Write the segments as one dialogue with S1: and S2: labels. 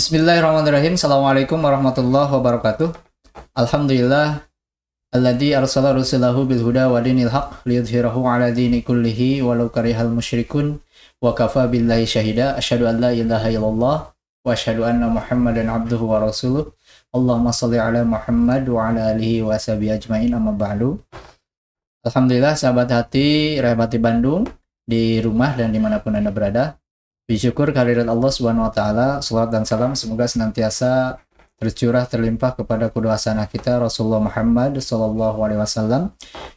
S1: Bismillahirrahmanirrahim. Assalamualaikum warahmatullahi wabarakatuh. Alhamdulillah alladzi arsala rasulahu bil huda wa dinil haq liyudhhirahu ala dini kullihi walau karihal musyrikun wa kafa billahi syahida. Asyhadu an la ilaha illallah wa asyhadu anna Muhammadan abduhu wa rasuluh. Allahumma shalli ala Muhammad wa ala alihi wa sahbihi ajmain, amma ba'du. Alhamdulillah sahabat hati Rahmati Bandung di rumah dan dimanapun Anda berada. Bersyukur kehadirat Allah Subhanahu wa taala, salawat dan salam semoga senantiasa tercurah terlimpah kepada kedua hasanah kita Rasulullah Muhammad sallallahu alaihi wasallam,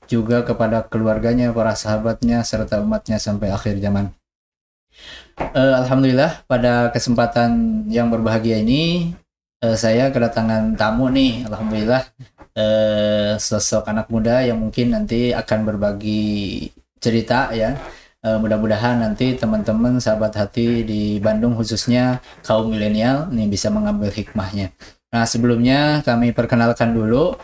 S1: juga kepada keluarganya, para sahabatnya serta umatnya sampai akhir zaman. Alhamdulillah pada kesempatan yang berbahagia ini saya kedatangan tamu nih. Alhamdulillah sosok anak muda yang mungkin nanti akan berbagi cerita ya. Mudah-mudahan nanti teman-teman sahabat hati di Bandung khususnya kaum milenial nih bisa mengambil hikmahnya. Nah, sebelumnya kami perkenalkan dulu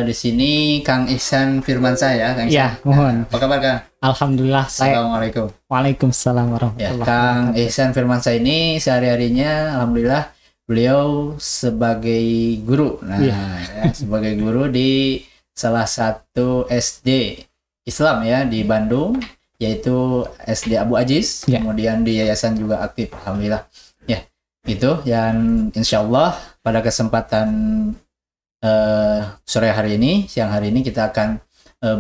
S1: di sini Kang Ihsan Firmansyah ya, Kang Ihsan.
S2: Ya, mohon.
S1: Apa kabar, Kang?
S2: Alhamdulillah.
S1: Assalamualaikum.
S2: Waalaikumsalam
S1: Ya,
S2: warahmatullahi
S1: Kang
S2: wabarakatuh.
S1: Ihsan Firmansyah ini sehari-harinya alhamdulillah beliau sebagai guru. Nah, ya, sebagai guru di salah satu SD Islam ya di Bandung, yaitu SD Abu Aziz,
S2: Ya.
S1: kemudian di yayasan juga aktif, alhamdulillah. Ya, itu yang insya Allah pada kesempatan sore hari ini, siang hari ini kita akan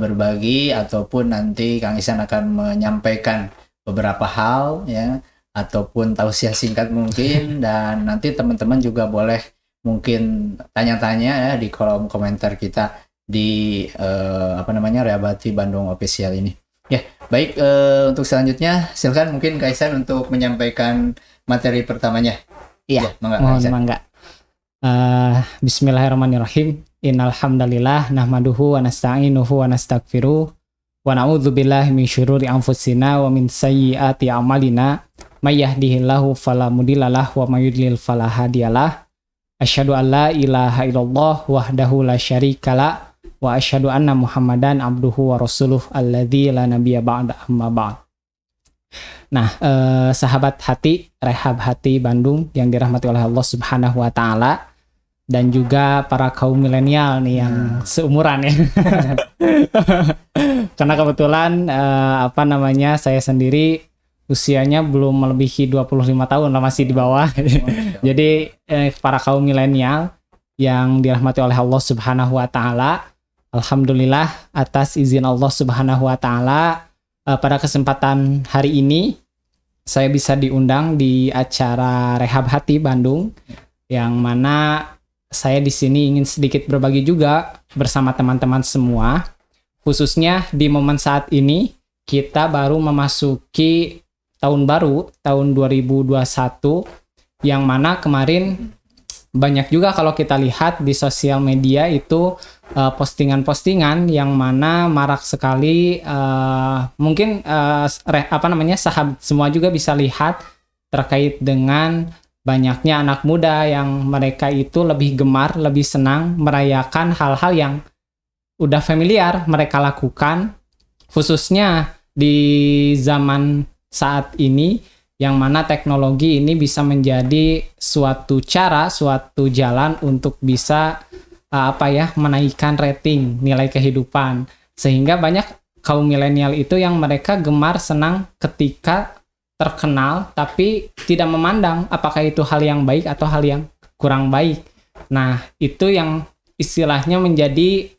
S1: berbagi ataupun nanti Kang Ihsan akan menyampaikan beberapa hal ya, ataupun tausiah singkat mungkin dan nanti teman-teman juga boleh mungkin tanya-tanya ya di kolom komentar kita di Rehabati Bandung Official ini. Ya, baik, untuk selanjutnya silakan mungkin Kak Ihsan untuk menyampaikan materi pertamanya.
S2: Iya,
S1: Ya, mangga, Kak
S2: mohon
S1: Ihsan.
S2: mangga. Bismillahirrahmanirrahim. Innal hamdalillah nahmaduhu wa nasta'inuhu wa nastaghfiruh wa na'udzubillahi min syururi anfusina wa min sayyiati a'malina. May yahdihillahu fala mudhillalah wa may yudlil fala hadiyalah. Asyhadu an la ilaha illallah wahdahu la syarikalah wa asyhadu anna Muhammadan abduhu wa rasuluh alladzi la nabiyya ba'da amma ba'd. Nah, sahabat hati, Rehab Hati Bandung yang dirahmati oleh Allah Subhanahu wa taala dan juga para kaum milenial nih yang seumuran ya. Karena kebetulan saya sendiri usianya belum melebihi 25 tahun lah, masih di bawah. Jadi para kaum milenial yang dirahmati oleh Allah Subhanahu wa taala, alhamdulillah atas izin Allah Subhanahu wa taala pada kesempatan hari ini saya bisa diundang di acara Rehab Hati Bandung, yang mana saya di sini ingin sedikit berbagi juga bersama teman-teman semua, khususnya di momen saat ini kita baru memasuki tahun baru, tahun 2021, yang mana kemarin banyak juga kalau kita lihat di sosial media itu postingan-postingan yang mana marak sekali, mungkin sahabat semua juga bisa lihat terkait dengan banyaknya anak muda yang mereka itu lebih gemar, lebih senang merayakan hal-hal yang udah familiar mereka lakukan, khususnya di zaman saat ini, yang mana teknologi ini bisa menjadi suatu cara, suatu jalan untuk bisa menaikkan rating nilai kehidupan, sehingga banyak kaum milenial itu yang mereka gemar senang ketika terkenal tapi tidak memandang apakah itu hal yang baik atau hal yang kurang baik. Nah, itu yang istilahnya menjadi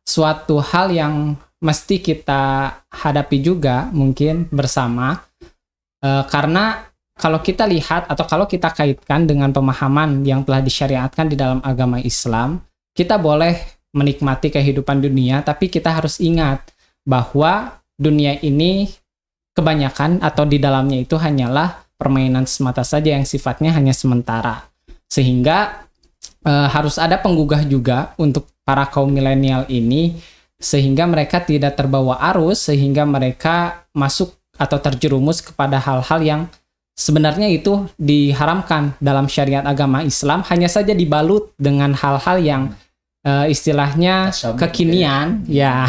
S2: suatu hal yang mesti kita hadapi juga mungkin bersama. Karena kalau kita lihat atau kalau kita kaitkan dengan pemahaman yang telah disyariatkan di dalam agama Islam, kita boleh menikmati kehidupan dunia, tapi kita harus ingat bahwa dunia ini kebanyakan atau di dalamnya itu hanyalah permainan semata saja yang sifatnya hanya sementara. Sehingga harus ada penggugah juga untuk para kaum milenial ini, sehingga mereka tidak terbawa arus, sehingga mereka masuk atau terjerumus kepada hal-hal yang sebenarnya itu diharamkan dalam syariat agama Islam, hanya saja dibalut dengan hal-hal yang istilahnya kekinian ya,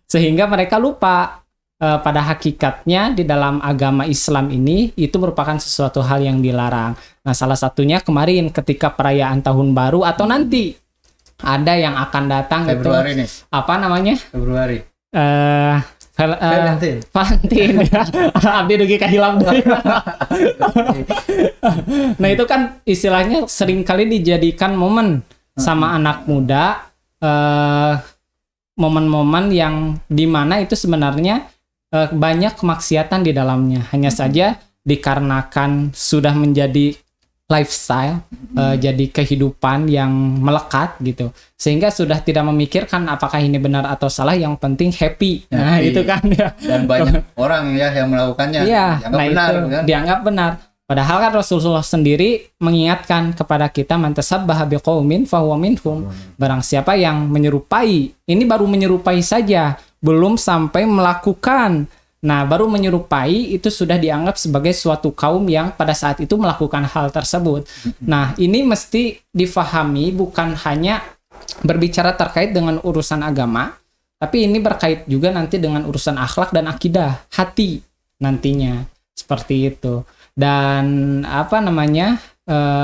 S2: sehingga mereka lupa pada hakikatnya di dalam agama Islam ini itu merupakan sesuatu hal yang dilarang. Nah, salah satunya kemarin ketika perayaan tahun baru atau nanti ada yang akan datang
S1: Februari
S2: itu
S1: nih.
S2: apa namanya?
S1: Februari.
S2: Valentine. Abdi dugi kahilam deui. Nah, itu kan istilahnya seringkali dijadikan momen sama anak muda, momen-momen yang dimana itu sebenarnya banyak kemaksiatan di dalamnya. Hanya saja dikarenakan sudah menjadi lifestyle, jadi kehidupan yang melekat gitu, sehingga sudah tidak memikirkan apakah ini benar atau salah, yang penting happy. Nah, itu kan ya.
S1: Dan banyak orang ya yang melakukannya.
S2: Iya,
S1: Dianggap
S2: nah
S1: benar,
S2: itu
S1: kan?
S2: dianggap benar. Padahal kan Rasulullah sendiri mengingatkan kepada kita, man tasabbaha biqaumin fahuwa minhum. Barang siapa yang menyerupai, ini baru menyerupai saja, belum sampai melakukan. Nah, baru menyerupai itu sudah dianggap sebagai suatu kaum yang pada saat itu melakukan hal tersebut. Nah, ini mesti difahami bukan hanya berbicara terkait dengan urusan agama, tapi ini berkait juga nanti dengan urusan akhlak dan akidah, hati nantinya. Seperti itu. Dan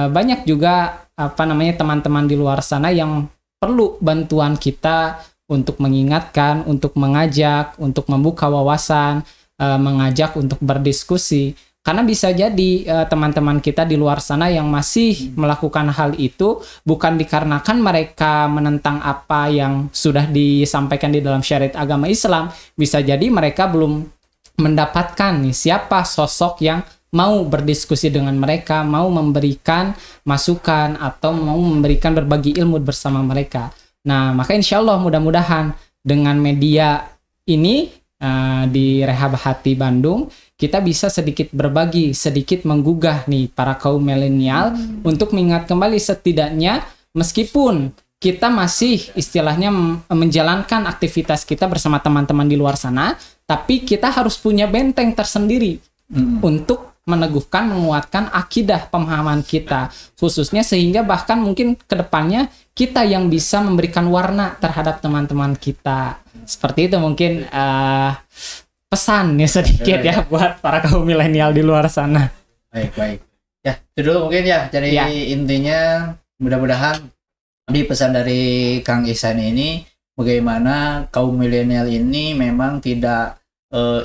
S2: banyak juga teman-teman di luar sana yang perlu bantuan kita untuk mengingatkan, untuk mengajak, untuk membuka wawasan, mengajak untuk berdiskusi. Karena bisa jadi teman-teman kita di luar sana yang masih melakukan hal itu bukan dikarenakan mereka menentang apa yang sudah disampaikan di dalam syariat agama Islam. Bisa jadi mereka belum mendapatkan nih siapa sosok yang mau berdiskusi dengan mereka, mau memberikan masukan atau mau memberikan berbagi ilmu bersama mereka. Nah, maka insya Allah mudah-mudahan dengan media ini di Rehab Hati Bandung, kita bisa sedikit berbagi, sedikit menggugah nih para kaum milenial untuk mengingat kembali setidaknya meskipun kita masih istilahnya menjalankan aktivitas kita bersama teman-teman di luar sana, tapi kita harus punya benteng tersendiri untuk meneguhkan, menguatkan akidah pemahaman kita khususnya, sehingga bahkan mungkin kedepannya kita yang bisa memberikan warna terhadap teman-teman kita. Seperti itu mungkin pesan ya sedikit ya buat para kaum milenial di luar sana.
S1: Baik. Ya, itu dulu mungkin ya. Jadi intinya mudah-mudahan di pesan dari Kang Ihsan ini bagaimana kaum milenial ini memang tidak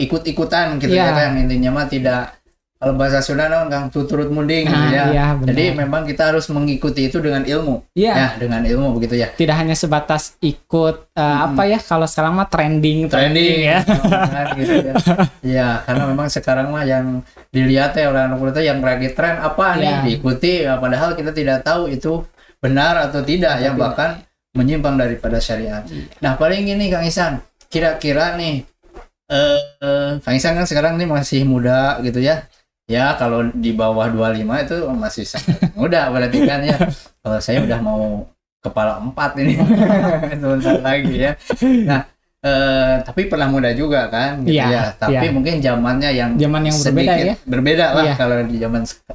S1: ikut-ikutan gitu ya kan, intinya mah tidak, kalau bahasa Sunda Kang tuturut munding gitu ya.
S2: Iya,
S1: jadi memang kita harus mengikuti itu dengan ilmu. Ya, dengan ilmu begitu ya.
S2: Tidak hanya sebatas ikut kalau sekarang mah trending
S1: ya. Gitu ya. Ya, karena memang sekarang mah yang dilihat ya orang muda yang lagi tren apa nih diikuti, padahal kita tidak tahu itu benar atau tidak ya, bahkan menyimpang daripada syariat. Nah, paling ini Kang Ihsan, kira-kira nih Kang Ihsan kan sekarang nih masih muda gitu ya. Ya, kalau di bawah 25 itu masih sangat muda berarti kan ya. Kalau saya udah mau kepala 4 ini. Sebentar lagi ya. Nah, tapi pernah muda juga kan gitu ya. Tapi mungkin zamannya yang sedikit berbeda lah kalau di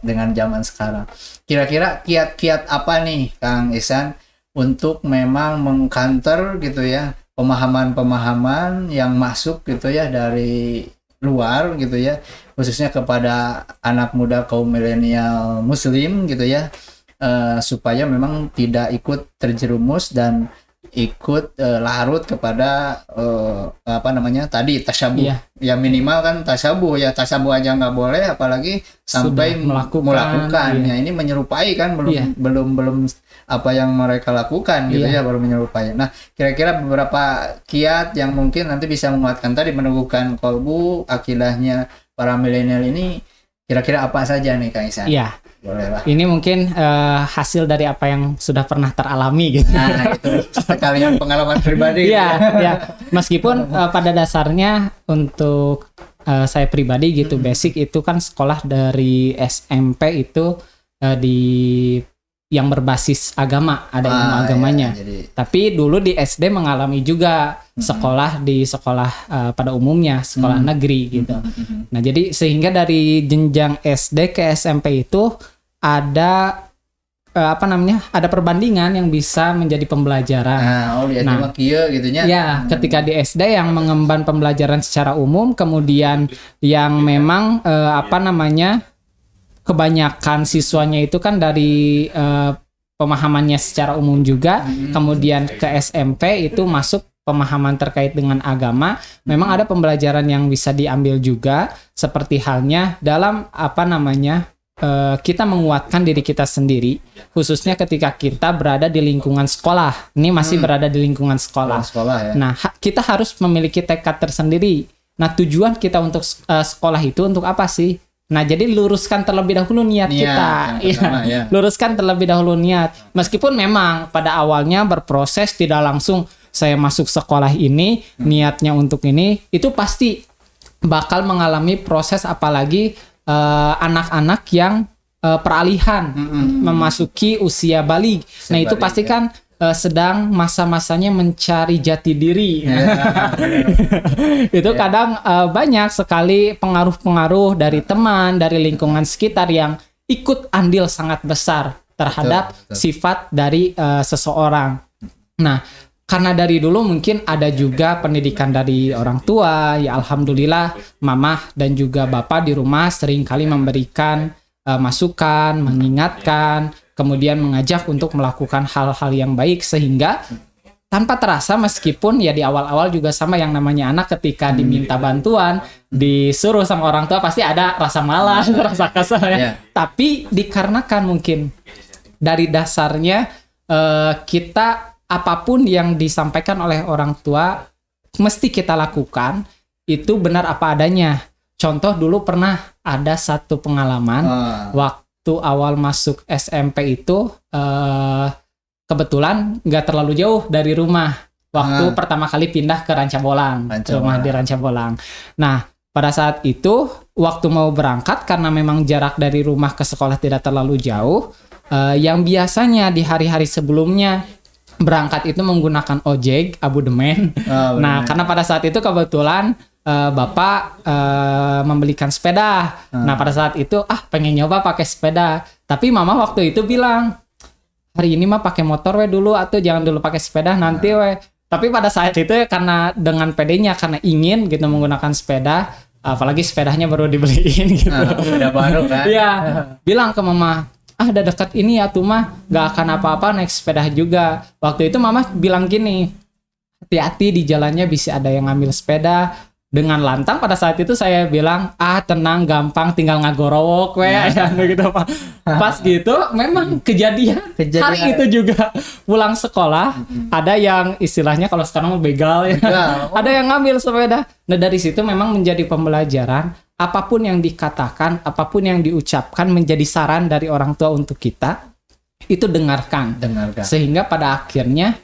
S1: dengan zaman sekarang. Kira-kira kiat-kiat apa nih Kang Ihsan untuk memang mengcounter gitu ya pemahaman-pemahaman yang masuk gitu ya dari luar gitu ya, khususnya kepada anak muda kaum milenial muslim gitu ya, supaya memang tidak ikut terjerumus dan ikut larut kepada tadi tasabuh. Ya minimal kan tasabuh aja nggak boleh, apalagi sampai melakukan. Ya ini menyerupai kan, belum apa yang mereka lakukan gitu ya, baru menyerupai. Nah, kira-kira beberapa kiat yang mungkin nanti bisa menguatkan tadi, meneguhkan kolbu akidahnya para milenial ini, kira-kira apa saja nih Kang Ihsan?
S2: Iya.
S1: Bolehlah.
S2: Ini mungkin hasil dari apa yang sudah pernah teralami gitu.
S1: Nah, itu sekalian pengalaman pribadi.
S2: Iya. Meskipun pada dasarnya untuk saya pribadi gitu, basic itu kan sekolah dari SMP itu yang berbasis agama, ada ilmu agamanya. Tapi dulu di SD mengalami juga sekolah di sekolah pada umumnya, sekolah negeri gitu. Nah, jadi sehingga dari jenjang SD ke SMP itu ada ada perbandingan yang bisa menjadi pembelajaran.
S1: Di SD mah kieu gitunya.
S2: Ya, ketika di SD yang mengemban pembelajaran secara umum, kemudian yang memang kebanyakan siswanya itu kan dari pemahamannya secara umum juga, kemudian ke SMP itu masuk pemahaman terkait dengan agama. Memang ada pembelajaran yang bisa diambil juga, seperti halnya dalam kita menguatkan diri kita sendiri, khususnya ketika kita berada di lingkungan sekolah. Ini masih berada di lingkungan sekolah.
S1: Ya.
S2: Nah, kita harus memiliki tekad tersendiri. Nah, tujuan kita untuk sekolah itu untuk apa sih? Nah, jadi luruskan terlebih dahulu niat kita. Ya. Luruskan terlebih dahulu niat. Meskipun memang pada awalnya berproses tidak langsung saya masuk sekolah ini, niatnya untuk ini, itu pasti bakal mengalami proses, apalagi anak-anak yang peralihan memasuki usia baligh. Nah, itu pasti kan sedang masa-masanya mencari jati diri. Itu kadang banyak sekali pengaruh-pengaruh dari teman, dari lingkungan sekitar yang ikut andil sangat besar terhadap sifat dari seseorang. Nah, karena dari dulu mungkin ada juga pendidikan dari orang tua, ya alhamdulillah mamah dan juga bapak di rumah sering kali memberikan masukan, mengingatkan, kemudian mengajak untuk melakukan hal-hal yang baik, sehingga tanpa terasa, meskipun ya di awal-awal juga sama, yang namanya anak ketika diminta bantuan, disuruh sama orang tua pasti ada rasa malas, rasa kesal ya. Tapi dikarenakan mungkin dari dasarnya kita apapun yang disampaikan oleh orang tua mesti kita lakukan itu benar apa adanya. Contoh, dulu pernah ada satu pengalaman waktu awal masuk SMP itu, kebetulan nggak terlalu jauh dari rumah. Waktu pertama kali pindah ke Rancabolang, rumah di Rancabolang. Nah, pada saat itu waktu mau berangkat, karena memang jarak dari rumah ke sekolah tidak terlalu jauh, yang biasanya di hari-hari sebelumnya berangkat itu menggunakan ojek abodemen. Nah, karena pada saat itu kebetulan bapak membelikan sepeda. Nah, pada saat itu pengen nyoba pakai sepeda. Tapi mama waktu itu bilang, hari ini mah pakai motor we dulu, atau jangan dulu pakai sepeda, nanti we. Tapi pada saat itu karena dengan pedenya, karena ingin gitu menggunakan sepeda, apalagi sepedanya baru dibeliin gitu.
S1: Sepeda baru kan.
S2: Iya, bilang ke mama, udah dekat ini ya tuh mah, gak akan apa-apa naik sepeda juga. Waktu itu mama bilang gini, hati-hati di jalannya bisa ada yang ngambil sepeda. Dengan lantang pada saat itu saya bilang, tenang, gampang, tinggal ngagorowok we, gitu Pak. Pas gitu memang kejadian hari itu juga pulang sekolah, ada yang istilahnya kalau sekarang mau begal ya. Ada yang ngambil sepeda. Nah, dari situ memang menjadi pembelajaran, apapun yang dikatakan, apapun yang diucapkan menjadi saran dari orang tua untuk kita, itu dengarkan. Sehingga pada akhirnya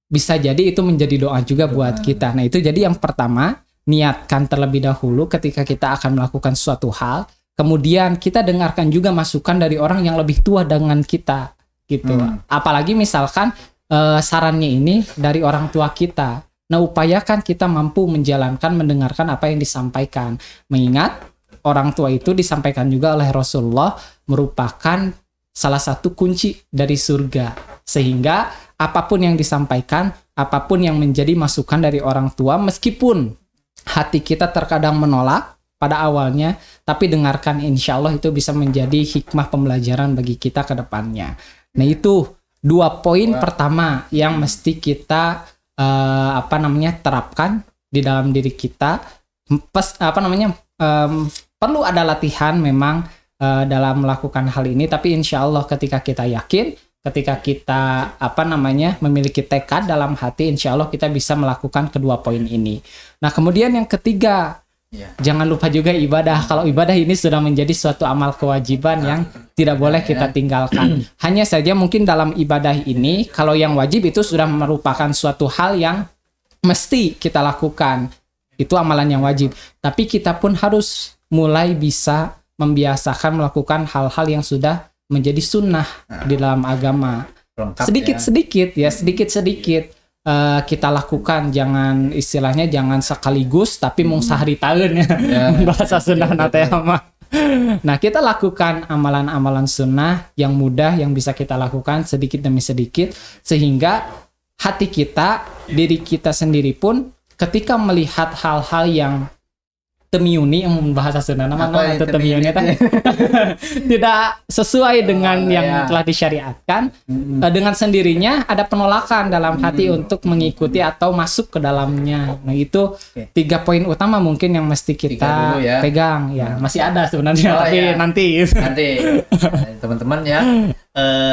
S2: bisa jadi itu menjadi doa juga buat kita. Nah, itu jadi yang pertama, niatkan terlebih dahulu ketika kita akan melakukan suatu hal, kemudian kita dengarkan juga masukan dari orang yang lebih tua dengan kita gitu. Apalagi misalkan sarannya ini dari orang tua kita. Nah, upayakan kita mampu menjalankan, mendengarkan apa yang disampaikan. Mengingat orang tua itu disampaikan juga oleh Rasulullah merupakan salah satu kunci dari surga. Sehingga apapun yang disampaikan, apapun yang menjadi masukan dari orang tua, meskipun hati kita terkadang menolak pada awalnya, tapi dengarkan, insya Allah itu bisa menjadi hikmah pembelajaran bagi kita ke depannya. Nah, itu 2 poin pertama yang mesti kita terapkan di dalam diri kita. Perlu ada latihan memang dalam melakukan hal ini, tapi insya Allah ketika kita yakin, ketika kita memiliki tekad dalam hati, insya Allah kita bisa melakukan kedua poin ini. Nah, kemudian yang ketiga, jangan lupa juga ibadah. Kalau ibadah ini sudah menjadi suatu amal kewajiban yang tidak boleh kita tinggalkan. Hanya saja mungkin dalam ibadah ini, kalau yang wajib itu sudah merupakan suatu hal yang mesti kita lakukan. Itu amalan yang wajib. Tapi kita pun harus mulai bisa membiasakan melakukan hal-hal yang sudah menjadi sunnah di dalam agama. Sedikit-sedikit kita lakukan, jangan sekaligus, tapi mung sahari tahun ya. Bahasa Sunda nate mah. Nah, kita lakukan amalan-amalan sunnah yang mudah yang bisa kita lakukan sedikit demi sedikit sehingga hati kita, diri kita sendiri pun ketika melihat hal-hal yang temiyuni, yang bahasa Sunda nama itu temiyuni tidak sesuai dengan yang telah disyariatkan, dengan sendirinya ada penolakan dalam hati untuk mengikuti atau masuk ke dalamnya. Nah, itu 3 poin utama mungkin yang mesti kita pegang ya. Masih ada sebenarnya tapi nanti
S1: teman-teman ya,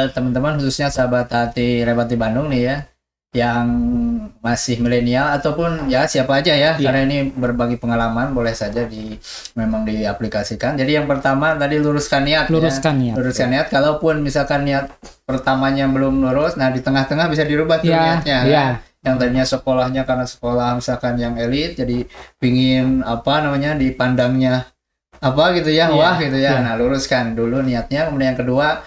S1: teman-teman khususnya sahabat hati Rebati Bandung nih ya, yang masih milenial ataupun ya siapa aja ya, karena ini berbagi pengalaman, boleh saja memang diaplikasikan. Jadi yang pertama tadi luruskan niat. Luruskan niat. Kalaupun misalkan niat pertamanya belum lurus, nah di tengah-tengah bisa dirubah tuh niatnya. Kan? Yang tadinya sekolahnya karena sekolah misalkan yang elit, jadi pingin dipandangnya apa gitu ya, wah gitu ya. Nah luruskan dulu niatnya. Kemudian yang kedua,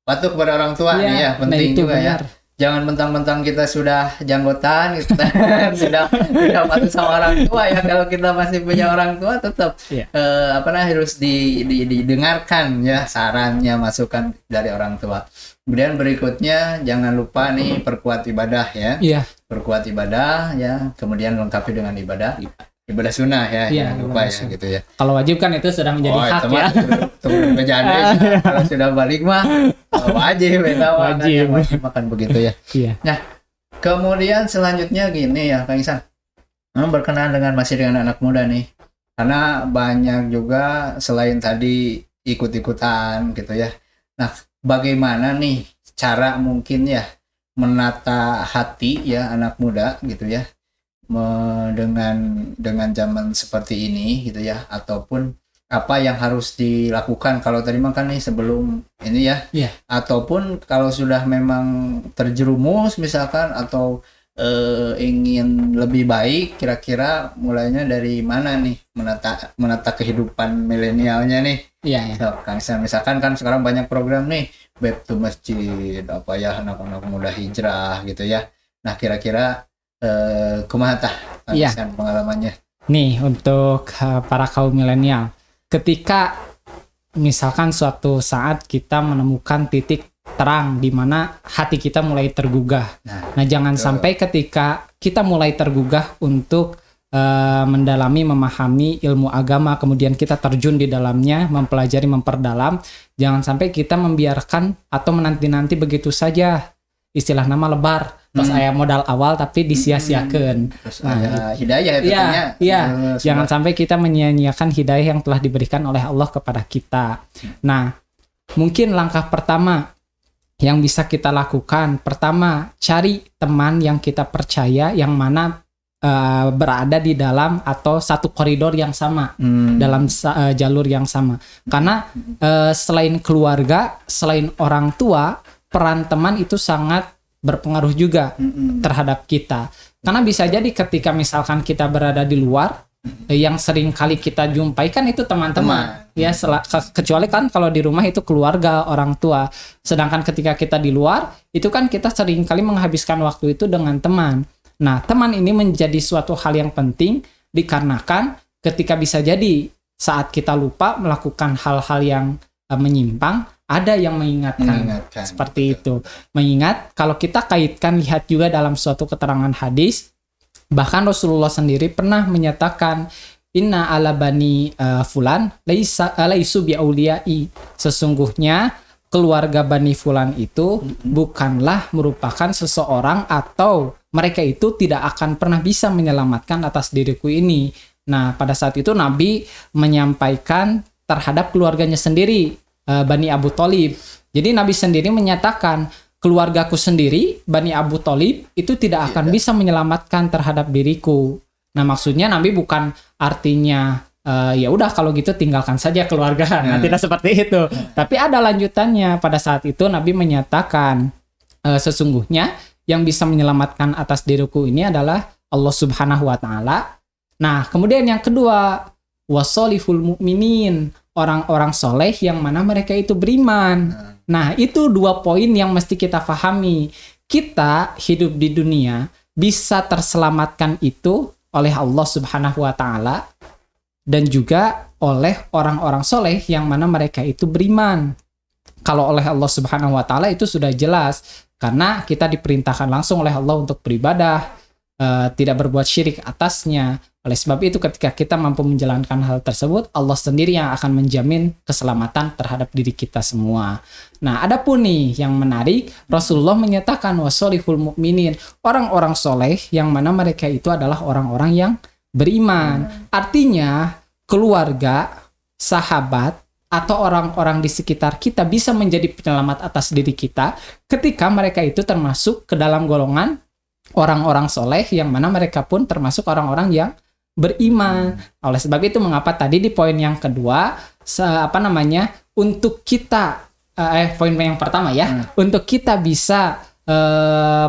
S1: patuh kepada orang tua nih ya, penting juga benar. Ya. Jangan mentang-mentang kita sudah janggotan, kita sudah patuh sama orang tua ya. Kalau kita masih punya orang tua, tetap harus didengarkan ya sarannya, masukan dari orang tua. Kemudian berikutnya jangan lupa nih perkuat ibadah ya. Perkuat ibadah ya. Kemudian lengkapi dengan ibadah sunnah ya, jangan lupa ya gitu ya.
S2: Kalau wajib kan itu sudah menjadi hak ya.
S1: Kalau sudah balik mah wajib makan begitu ya. Nah, kemudian selanjutnya gini ya Kang Ihsan, berkenaan masih dengan anak muda nih, karena banyak juga selain tadi ikut-ikutan gitu ya. Nah, bagaimana nih cara mungkin ya menata hati ya anak muda gitu ya, dengan zaman seperti ini gitu ya, ataupun apa yang harus dilakukan kalau tadi makan nih sebelum ini ya, ataupun kalau sudah memang terjerumus misalkan atau ingin lebih baik, kira-kira mulainya dari mana nih menata kehidupan milenialnya nih. So, Kang Ihsan, misalkan kan sekarang banyak program nih, back to masjid apa ya, anak-anak muda hijrah gitu ya. Nah kira-kira kumaha tah pengalamannya
S2: nih untuk para kaum milenial, ketika misalkan suatu saat kita menemukan titik terang di mana hati kita mulai tergugah. Nah jangan sampai ketika kita mulai tergugah untuk mendalami, memahami ilmu agama, kemudian kita terjun di dalamnya, mempelajari, memperdalam, jangan sampai kita membiarkan atau menanti-nanti begitu saja, istilah nama lebar. Pas ayah modal awal tapi disia-siakan.
S1: Nah, hidayah tentunya.
S2: Jangan sampai kita menyia-nyiakan hidayah yang telah diberikan oleh Allah kepada kita. Nah, mungkin langkah pertama yang bisa kita lakukan, pertama cari teman yang kita percaya, yang mana berada di dalam atau satu koridor yang sama, dalam jalur yang sama. Karena selain keluarga, selain orang tua, peran teman itu sangat berpengaruh juga terhadap kita. Karena bisa jadi ketika misalkan kita berada di luar, yang sering kali kita jumpai kan itu teman-teman. Ya, kecuali kan kalau di rumah itu keluarga, orang tua. Sedangkan ketika kita di luar, itu kan kita sering kali menghabiskan waktu itu dengan teman. Nah, teman ini menjadi suatu hal yang penting dikarenakan ketika bisa jadi saat kita lupa melakukan hal-hal yang menyimpang, ada yang mengingatkan seperti itu. Mengingat kalau kita kaitkan, lihat juga dalam suatu keterangan hadis, bahkan Rasulullah sendiri pernah menyatakan, inna ala bani fulan laisu biauliyai, sesungguhnya keluarga bani fulan itu bukanlah merupakan seseorang atau mereka itu tidak akan pernah bisa menyelamatkan atas diriku ini. Nah, pada saat itu Nabi menyampaikan terhadap keluarganya sendiri, Bani Abu Thalib. Jadi Nabi sendiri menyatakan, keluargaku sendiri, Bani Abu Thalib, itu tidak akan bisa menyelamatkan terhadap diriku. Nah, maksudnya Nabi bukan artinya ya udah kalau gitu tinggalkan saja keluarga. Nah, tidak seperti itu. Tapi ada lanjutannya. Pada saat itu Nabi menyatakan, sesungguhnya yang bisa menyelamatkan atas diriku ini adalah Allah Subhanahu wa taala. Nah, kemudian yang kedua, wasolihul mu'minin, orang-orang soleh yang mana mereka itu beriman. Nah, itu 2 poin yang mesti kita pahami. Kita hidup di dunia bisa terselamatkan itu oleh Allah Subhanahu wa taala dan juga oleh orang-orang soleh yang mana mereka itu beriman. Kalau oleh Allah Subhanahu wa Ta'ala itu sudah jelas, karena kita diperintahkan langsung oleh Allah untuk beribadah, tidak berbuat syirik atasnya. Oleh sebab itu, ketika kita mampu menjalankan hal tersebut, Allah sendiri yang akan menjamin keselamatan terhadap diri kita semua. Nah, adapun nih yang menarik, Rasulullah menyatakan wasolihul mu'minin, orang-orang soleh yang mana mereka itu adalah orang-orang yang beriman. Artinya, keluarga, sahabat, atau orang-orang di sekitar kita bisa menjadi penyelamat atas diri kita ketika mereka itu termasuk ke dalam golongan orang-orang soleh yang mana mereka pun termasuk orang-orang yang beriman. Oleh sebab itu, mengapa tadi di poin yang kedua, untuk kita, poin yang pertama ya, untuk kita bisa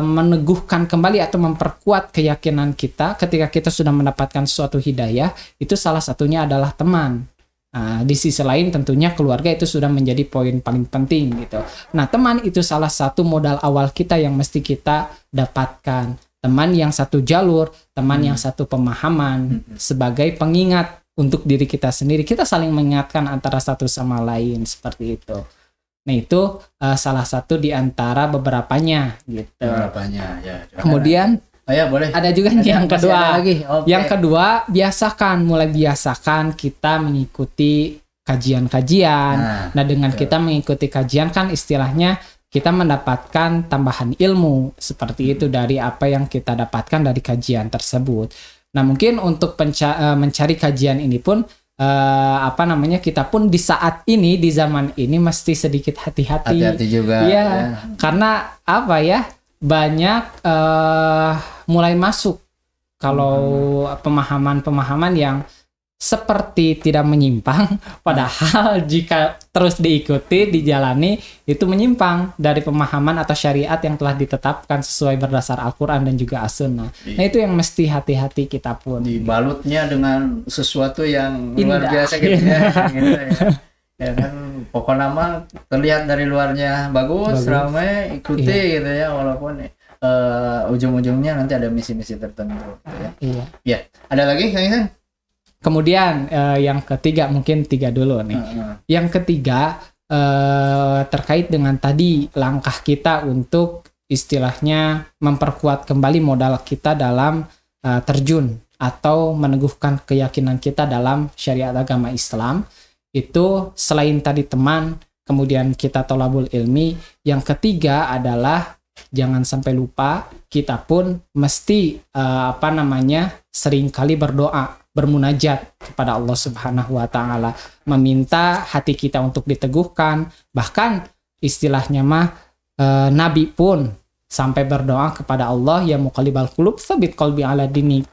S2: meneguhkan kembali atau memperkuat keyakinan kita ketika kita sudah mendapatkan suatu hidayah, itu salah satunya adalah teman. Nah, di sisi lain tentunya keluarga itu sudah menjadi poin paling penting gitu. Nah, teman itu salah satu modal awal kita yang mesti kita dapatkan. Teman yang satu jalur, teman yang satu pemahaman, sebagai pengingat untuk diri kita sendiri. Kita saling mengingatkan antara satu sama lain, seperti itu. Nah, itu salah satu di antara beberapanya gitu.
S1: Beberapanya ya.
S2: Kemudian
S1: ya, boleh.
S2: Ada juga nih yang kedua.
S1: Lagi. Okay.
S2: Yang kedua, mulai biasakan kita mengikuti kajian-kajian. Nah, dengan kita mengikuti kajian kan istilahnya kita mendapatkan tambahan ilmu seperti itu dari apa yang kita dapatkan dari kajian tersebut. Nah, mungkin untuk mencari kajian ini pun kita pun di saat ini, di zaman ini mesti sedikit hati-hati.
S1: Hati-hati juga.
S2: Iya, karena banyak mulai masuk kalau pemahaman-pemahaman yang seperti tidak menyimpang, padahal jika terus diikuti, dijalani, itu menyimpang dari pemahaman atau syariat yang telah ditetapkan sesuai berdasar Al-Quran dan juga As-Sunnah. Nah, itu yang mesti hati-hati kita pun.
S1: Dibalutnya dengan sesuatu yang luar biasa gitu ya. Gitu ya. Ya kan, pokoknya mah terlihat dari luarnya bagus. Ramai, ikuti gitu ya, walaupun ujung-ujungnya nanti ada misi-misi tertentu gitu ya.
S2: Iya.
S1: Ya, ada lagi Kang Ihsan?
S2: Kemudian yang ketiga, mungkin 3 dulu nih. Yang ketiga terkait dengan tadi langkah kita untuk istilahnya memperkuat kembali modal kita dalam terjun atau meneguhkan keyakinan kita dalam syariat agama Islam. Itu selain tadi teman, kemudian kita tolabul ilmi, yang ketiga adalah jangan sampai lupa kita pun mesti seringkali berdoa, bermunajat kepada Allah Subhanahu wa Ta'ala, meminta hati kita untuk diteguhkan. Bahkan istilahnya Nabi pun sampai berdoa kepada Allah, ya muqallibal qulub tsabit qalbi ala dinik.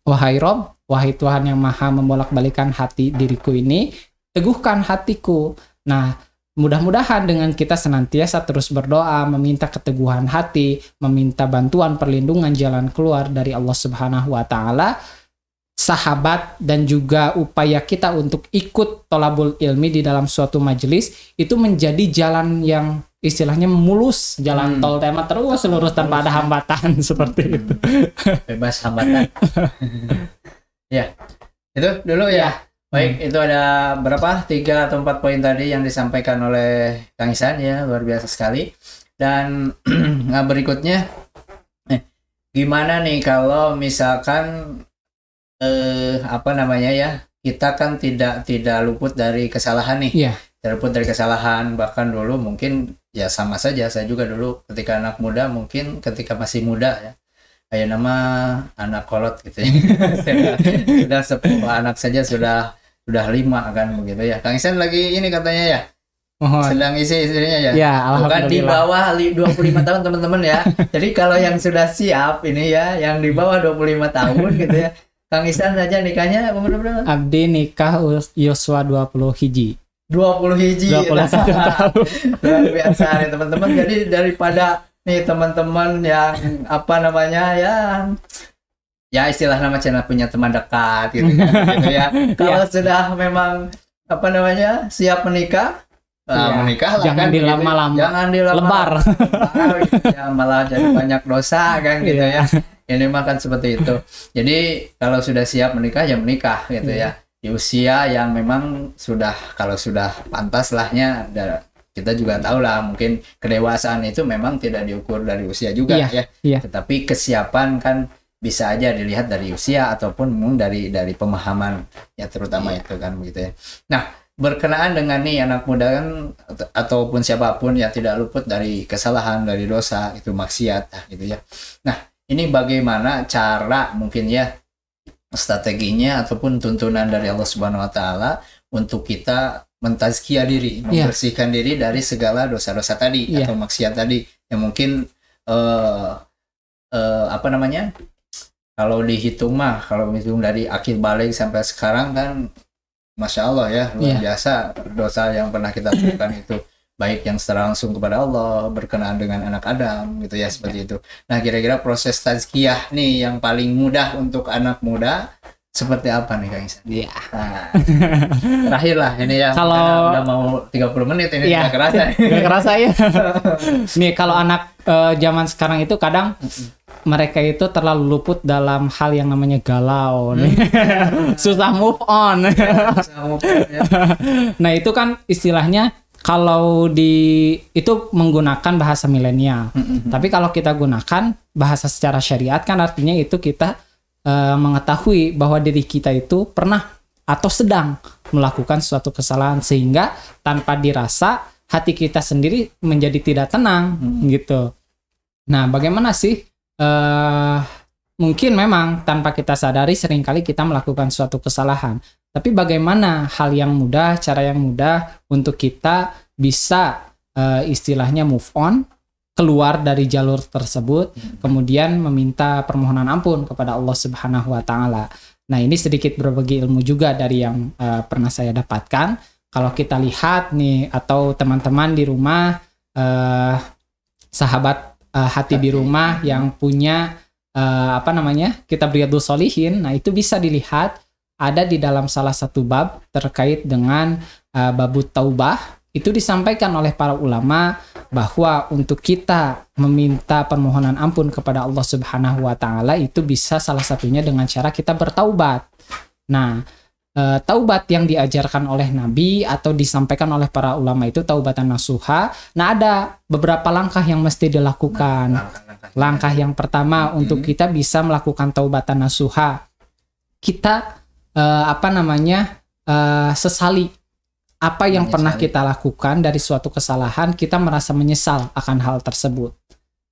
S2: Wahai Rob, wahai Tuhan yang maha membolak-balikan hati diriku ini, teguhkan hatiku. Nah, mudah-mudahan dengan kita senantiasa terus berdoa, meminta keteguhan hati, meminta bantuan, perlindungan, jalan keluar dari Allah Subhanahu wa Ta'ala, sahabat dan juga upaya kita untuk ikut tolabul ilmi di dalam suatu majelis itu menjadi jalan yang istilahnya mulus, jalan tol tema terus lurus tanpa ada hambatan seperti itu.
S1: Bebas hambatan. Ya, itu dulu ya. Baik, itu ada berapa? 3 atau 4 poin tadi yang disampaikan oleh Kang Ihsan ya, luar biasa sekali. Dan berikutnya, gimana nih kalau misalkan kita kan tidak luput dari kesalahan nih.
S2: Iya.
S1: Tidak luput dari kesalahan, bahkan dulu mungkin ya sama saja, saya juga dulu ketika anak muda, mungkin ketika masih muda ya, kayak nama anak kolot gitu ya. Sudah 10 anak saja sudah 5 kan begitu ya. Kang Ihsan lagi ini katanya ya. Sedang isi istrinya ya.
S2: Ya,
S1: bukan di bawah 25 tahun teman-teman ya. Jadi kalau yang sudah siap ini ya, yang di bawah 25 tahun gitu ya. Kang Ihsan saja nikahnya umur berapa?
S2: Abdi nikah Yosua 20 hiji.
S1: 20 hiji.
S2: 21 tahun.
S1: Luar biasa nih teman-teman. Jadi daripada nih teman-teman yang ya istilah nama channel punya teman dekat gitu ya. Kalau sudah memang siap menikah, menikah
S2: jangan
S1: kan,
S2: dilama-lama.
S1: Jangan dilama-lama.
S2: Lebar.
S1: Ya, malah jadi banyak dosa kan gitu ya. Ini mah kan seperti itu. Jadi kalau sudah siap menikah ya menikah gitu ya. di usia yang memang sudah, kalau sudah pantas lahnya, kita juga tahu lah mungkin kedewasaan itu memang tidak diukur dari usia juga ya. Tetapi kesiapan kan bisa aja dilihat dari usia ataupun memang dari pemahaman ya, terutama itu kan begitu ya. Nah, berkenaan dengan nih anak muda kan ataupun siapapun yang tidak luput dari kesalahan, dari dosa, itu maksiat gitu ya. Nah, ini bagaimana cara mungkin ya strateginya ataupun tuntunan dari Allah Subhanahu wa taala untuk kita mentazkiyah diri, membersihkan diri dari segala dosa-dosa tadi atau maksiat tadi yang mungkin apa namanya? Kalau dihitung dari akil balik sampai sekarang kan Masya Allah ya, luar biasa dosa yang pernah kita lakukan itu, baik yang secara langsung kepada Allah, berkenaan dengan anak Adam gitu ya, seperti itu. Nah, kira-kira proses tazkiyah nih yang paling mudah untuk anak muda seperti apa nih Kang Ihsan?
S2: Iya.
S1: Nah, terakhir lah ini ya,
S2: kalau
S1: udah mau 30 menit ini nggak kerasa.
S2: Nggak kerasa ya. Nih kalau anak zaman sekarang itu kadang mereka itu terlalu luput dalam hal yang namanya galau, susah move on. Nah itu kan istilahnya kalau itu menggunakan bahasa milenial. Tapi kalau kita gunakan bahasa secara syariat kan artinya itu kita mengetahui bahwa diri kita itu pernah atau sedang melakukan suatu kesalahan sehingga tanpa dirasa hati kita sendiri menjadi tidak tenang gitu. Nah bagaimana sih? Mungkin memang tanpa kita sadari seringkali kita melakukan suatu kesalahan. Tapi bagaimana hal yang mudah, cara yang mudah untuk kita bisa istilahnya move on, keluar dari jalur tersebut, kemudian meminta permohonan ampun kepada Allah Subhanahu wa taala. Nah, ini sedikit berbagi ilmu juga dari yang pernah saya dapatkan. Kalau kita lihat nih atau teman-teman di rumah, sahabat hati di rumah yang punya kitab Riyadhus Shalihin, nah itu bisa dilihat ada di dalam salah satu bab terkait dengan babut taubah. Itu disampaikan oleh para ulama bahwa untuk kita meminta permohonan ampun kepada Allah Subhanahu wa taala itu bisa salah satunya dengan cara kita bertaubat. Nah, taubat yang diajarkan oleh Nabi atau disampaikan oleh para ulama itu taubatan nasuha. Nah, ada beberapa langkah yang mesti dilakukan. Langkah yang pertama untuk kita bisa melakukan taubatan nasuha, kita sesali apa yang pernah kita lakukan dari suatu kesalahan, kita merasa menyesal akan hal tersebut.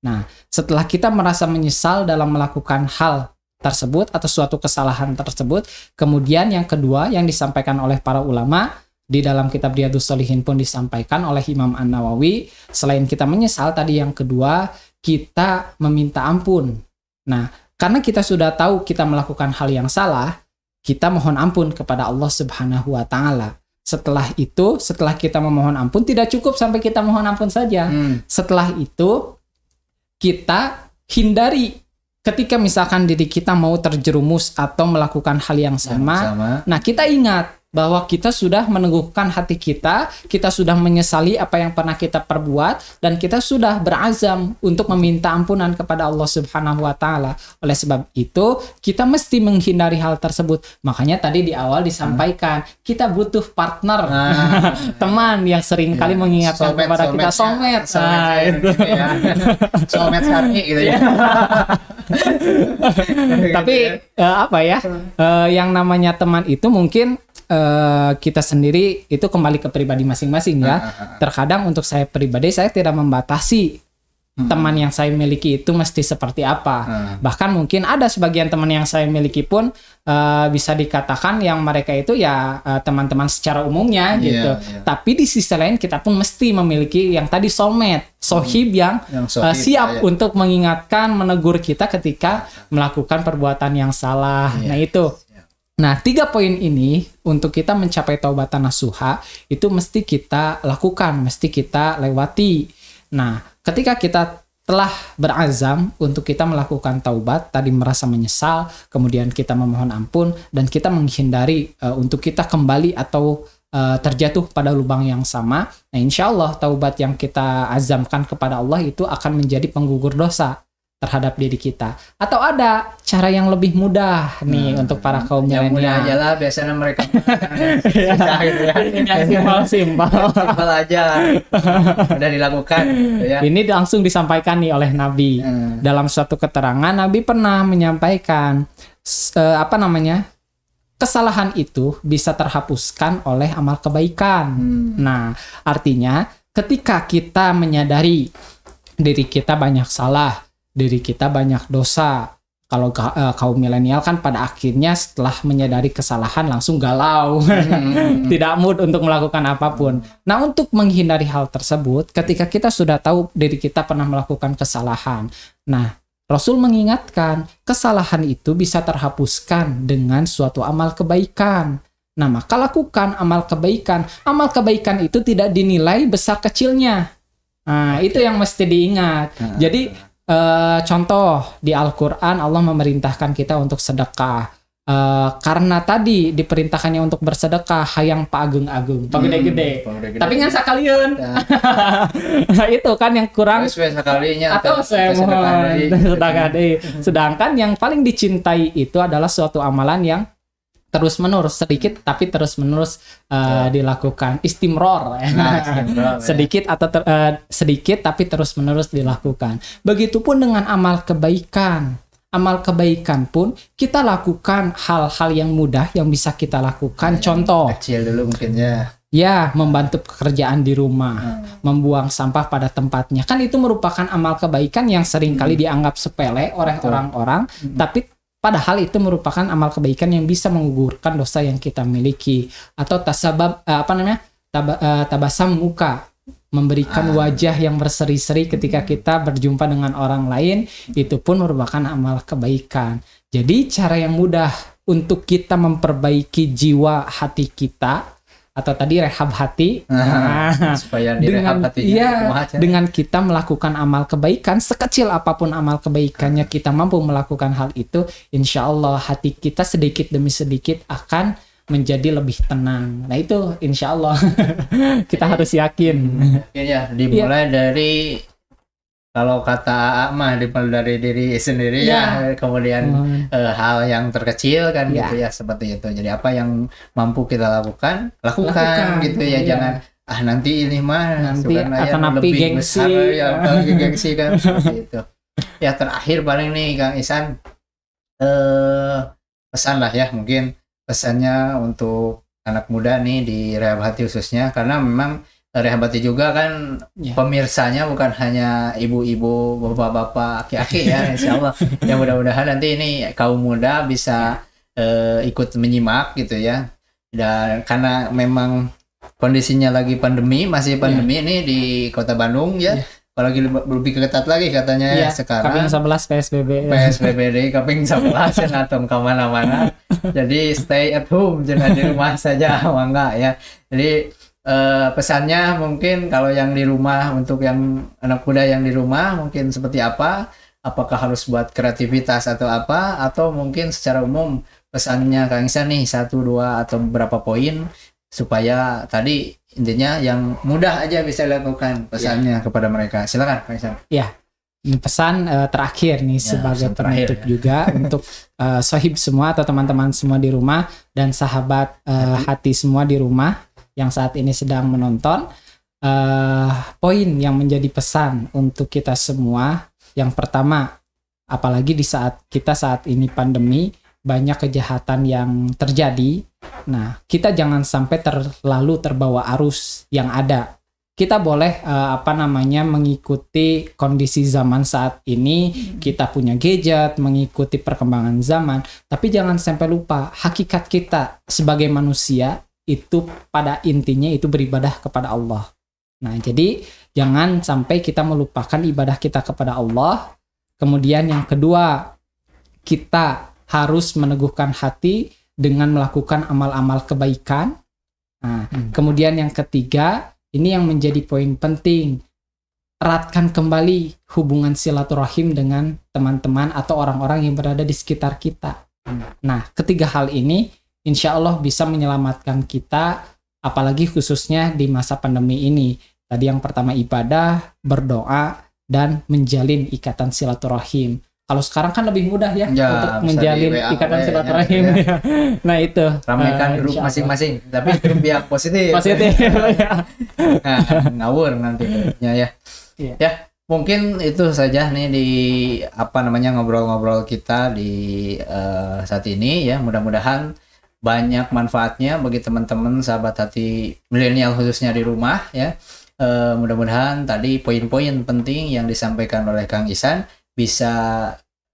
S2: Nah, setelah kita merasa menyesal dalam melakukan hal tersebut atau suatu kesalahan tersebut, kemudian yang kedua yang disampaikan oleh para ulama di dalam kitab Riyadhus Shalihin pun disampaikan oleh Imam An-Nawawi, selain kita menyesal tadi, yang kedua kita meminta ampun. Nah, karena kita sudah tahu kita melakukan hal yang salah, kita mohon ampun kepada Allah Subhanahu wa taala. Setelah itu, setelah kita memohon ampun, tidak cukup sampai kita mohon ampun saja. Setelah itu kita hindari ketika misalkan diri kita mau terjerumus atau melakukan hal yang sama. Nah, kita ingat bahwa kita sudah meneguhkan hati kita sudah menyesali apa yang pernah kita perbuat, dan kita sudah berazam untuk meminta ampunan kepada Allah Subhanahu wa taala. Oleh sebab itu, kita mesti menghindari hal tersebut. Makanya tadi di awal disampaikan, kita butuh partner, teman yang sering kali mengingatkan kepada kita, soulmate.
S1: Soulmate syar'i gitu ya.
S2: Tapi yang namanya teman itu mungkin kita sendiri itu kembali ke pribadi masing-masing ya. Terkadang untuk saya pribadi, saya tidak membatasi teman yang saya miliki itu mesti seperti apa. Bahkan mungkin ada sebagian teman yang saya miliki pun bisa dikatakan yang mereka itu ya teman-teman secara umumnya gitu. Tapi di sisi lain kita pun mesti memiliki yang tadi soulmate, sohib yang siap untuk mengingatkan, menegur kita ketika melakukan perbuatan yang salah. Nah itu. Nah, 3 poin ini untuk kita mencapai taubatan nasuha itu mesti kita lakukan, mesti kita lewati. Nah, ketika kita telah berazam untuk kita melakukan taubat, tadi merasa menyesal, kemudian kita memohon ampun, dan kita menghindari untuk kita kembali atau terjatuh pada lubang yang sama. Nah, insya Allah taubat yang kita azamkan kepada Allah itu akan menjadi penggugur dosa. terhadap diri kita. Atau ada cara yang lebih mudah nih untuk para kaum
S1: yang mudah aja
S2: milenial.
S1: lah, biasanya mereka susah gitu ya.
S2: Yang simpel.
S1: Simpel aja, udah dilakukan gitu ya.
S2: Ini langsung disampaikan nih oleh Nabi. Dalam suatu keterangan Nabi pernah menyampaikan kesalahan itu bisa terhapuskan oleh amal kebaikan. Nah, artinya ketika kita menyadari diri kita banyak salah, diri kita banyak dosa. Kalau kaum milenial kan pada akhirnya setelah menyadari kesalahan langsung galau, tidak mood untuk melakukan apapun. Nah, untuk menghindari hal tersebut, ketika kita sudah tahu diri kita pernah melakukan kesalahan, nah Rasul mengingatkan kesalahan itu bisa terhapuskan dengan suatu amal kebaikan. Nah, maka lakukan amal kebaikan. Amal kebaikan itu tidak dinilai besar kecilnya. Nah, itu yang mesti diingat. Jadi contoh di Al-Quran Allah memerintahkan kita untuk sedekah. Karena tadi diperintahkannya untuk bersedekah hayang pagung-agung, gede-gede. Tapi ngan sakalian. Nah, itu kan yang kurang.
S1: Sekalinya
S2: Atau saya mohon sedekah deui. Sedangkan yang paling dicintai itu adalah suatu amalan yang terus-menerus, sedikit tapi terus-menerus dilakukan, istimror. Sedikit atau sedikit tapi terus-menerus dilakukan. Begitupun dengan amal kebaikan. Amal kebaikan pun kita lakukan hal-hal yang mudah yang bisa kita lakukan. Contoh
S1: kecil dulu mungkin ya.
S2: Ya, membantu pekerjaan di rumah, membuang sampah pada tempatnya. Kan itu merupakan amal kebaikan yang seringkali dianggap sepele oleh orang-orang, tapi padahal itu merupakan amal kebaikan yang bisa menggugurkan dosa yang kita miliki. Atau tabasam muka, memberikan wajah yang berseri-seri ketika kita berjumpa dengan orang lain, itu pun merupakan amal kebaikan. Jadi cara yang mudah untuk kita memperbaiki jiwa hati kita, atau tadi rehab hati,
S1: supaya direhab hatinya,
S2: dengan kita melakukan amal kebaikan, sekecil apapun amal kebaikannya, kita mampu melakukan hal itu, insya Allah hati kita sedikit demi sedikit akan menjadi lebih tenang. Nah, itu insya Allah kita harus yakin.
S1: Ya, dimulai dari, kalau kata Aa mah dimulai dari diri sendiri ya, kemudian hal yang terkecil kan gitu ya, seperti itu. Jadi apa yang mampu kita lakukan gitu ya, jangan nanti ini mah
S2: nanti akan
S1: lebih
S2: gengsi.
S1: Besar ya, gengsi kan seperti itu. Ya, terakhir paling nih Kang Ihsan, pesan lah ya, mungkin pesannya untuk anak muda nih di Rehab Hati khususnya, karena memang Rehab Hati juga kan pemirsanya bukan hanya ibu-ibu, bapak-bapak, aki-aki ya, insya Allah. Ya, mudah-mudahan nanti ini kaum muda bisa ikut menyimak gitu ya. Dan karena memang kondisinya lagi masih pandemi ini di Kota Bandung ya. Apalagi lebih ketat lagi katanya ya sekarang.
S2: Kaping 11 PSBB.
S1: PSBB kaping 11 atau kemana-mana. Jadi stay at home, jangan di rumah saja, mangga ya. Jadi pesannya mungkin kalau yang di rumah, untuk yang anak muda yang di rumah mungkin seperti apa? Apakah harus buat kreativitas atau apa? Atau mungkin secara umum pesannya Kang Ihsan nih 1, 2 atau beberapa poin supaya tadi intinya yang mudah aja bisa dilakukan pesannya kepada mereka. Silakan Kang Ihsan.
S2: Ya, ini pesan terakhir nih sebagai penutup juga untuk sohib semua atau teman-teman semua di rumah dan sahabat hati semua di rumah yang saat ini sedang menonton. Poin yang menjadi pesan untuk kita semua, yang pertama, apalagi di saat ini pandemi, banyak kejahatan yang terjadi. Nah, kita jangan sampai terlalu terbawa arus yang ada. Kita boleh mengikuti kondisi zaman saat ini, kita punya gadget, mengikuti perkembangan zaman, tapi jangan sampai lupa hakikat kita sebagai manusia itu pada intinya itu beribadah kepada Allah. Nah, jadi jangan sampai kita melupakan ibadah kita kepada Allah. Kemudian yang kedua, kita harus meneguhkan hati dengan melakukan amal-amal kebaikan. Nah, kemudian yang ketiga, ini yang menjadi poin penting, eratkan kembali hubungan silaturahim dengan teman-teman atau orang-orang yang berada di sekitar kita. Nah, ketiga hal ini insya Allah bisa menyelamatkan kita, apalagi khususnya di masa pandemi ini. Tadi yang pertama ibadah, berdoa, dan menjalin ikatan silaturahim. Kalau sekarang kan lebih mudah ya,
S1: Ya,
S2: untuk
S1: bisa
S2: menjalin
S1: di WA,
S2: ikatan
S1: ya,
S2: silaturahim.
S1: ya.
S2: Nah itu
S1: Ramaikan grup
S2: insya Allah.
S1: masing-masing, tapi grup yang positif.
S2: Positif. Ya.
S1: Nah, ngawur nanti grupnya ya.
S2: Iya.
S1: Ya, mungkin itu saja nih di apa namanya ngobrol-ngobrol kita di saat ini ya. Mudah-mudahan banyak manfaatnya bagi teman-teman sahabat hati milenial khususnya di rumah ya. Mudah-mudahan tadi poin-poin penting yang disampaikan oleh Kang Ihsan bisa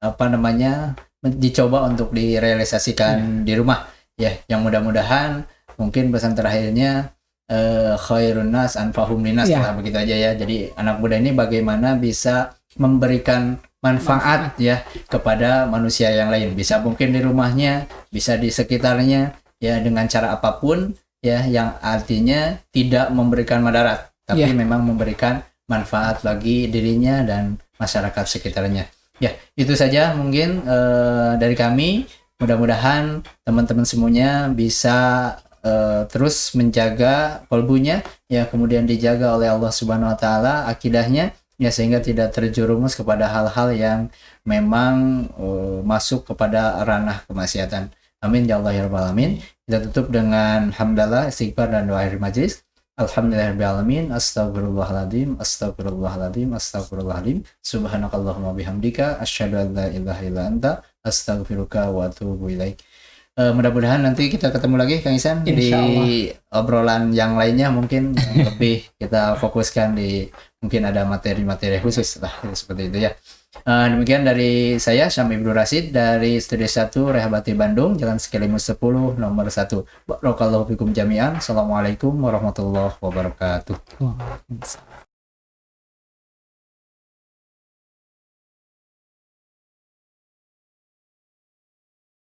S1: apa namanya dicoba untuk direalisasikan di rumah ya. Yang mudah-mudahan mungkin pesan terakhirnya khairun nas anfahum linas
S2: Ya.
S1: lah, begitu aja ya. Jadi anak muda ini bagaimana bisa memberikan manfaat ya kepada manusia yang lain, bisa mungkin di rumahnya, bisa di sekitarnya ya, dengan cara apapun ya, yang artinya tidak memberikan madarat tapi memang memberikan manfaat bagi dirinya dan masyarakat sekitarnya. Ya, itu saja mungkin dari kami. Mudah-mudahan teman-teman semuanya bisa terus menjaga kolbunya ya, kemudian dijaga oleh Allah Subhanahu wa taala akidahnya ya, sehingga tidak terjerumus kepada hal-hal yang memang masuk kepada ranah kemaksiatan. Amin ya Allah ya rabbal alamin. Kita tutup dengan hamdalah, istighfar dan doa akhir majlis. Alhamdulillahirrahmanirrahim. Astagfirullahaladzim, astagfirullahaladzim, astagfirullahaladzim. Subhanakallahumma bihamdika asyhadu an la ilaha illa anta astaghfiruka wa atubu ilaik. Mudah-mudahan nanti kita ketemu lagi Kang Ihsan di obrolan yang lainnya, mungkin yang lebih kita fokuskan di mungkin ada materi-materi khusus lah seperti itu ya. Demikian dari saya Syam Ibnu Rasid dari Studio 1 Rehabati Bandung, Jalan Sekelimus 10 nomor 1. Barakallahu fikum jami'an. Assalamualaikum warahmatullahi wabarakatuh.
S2: Waalaikumsalam.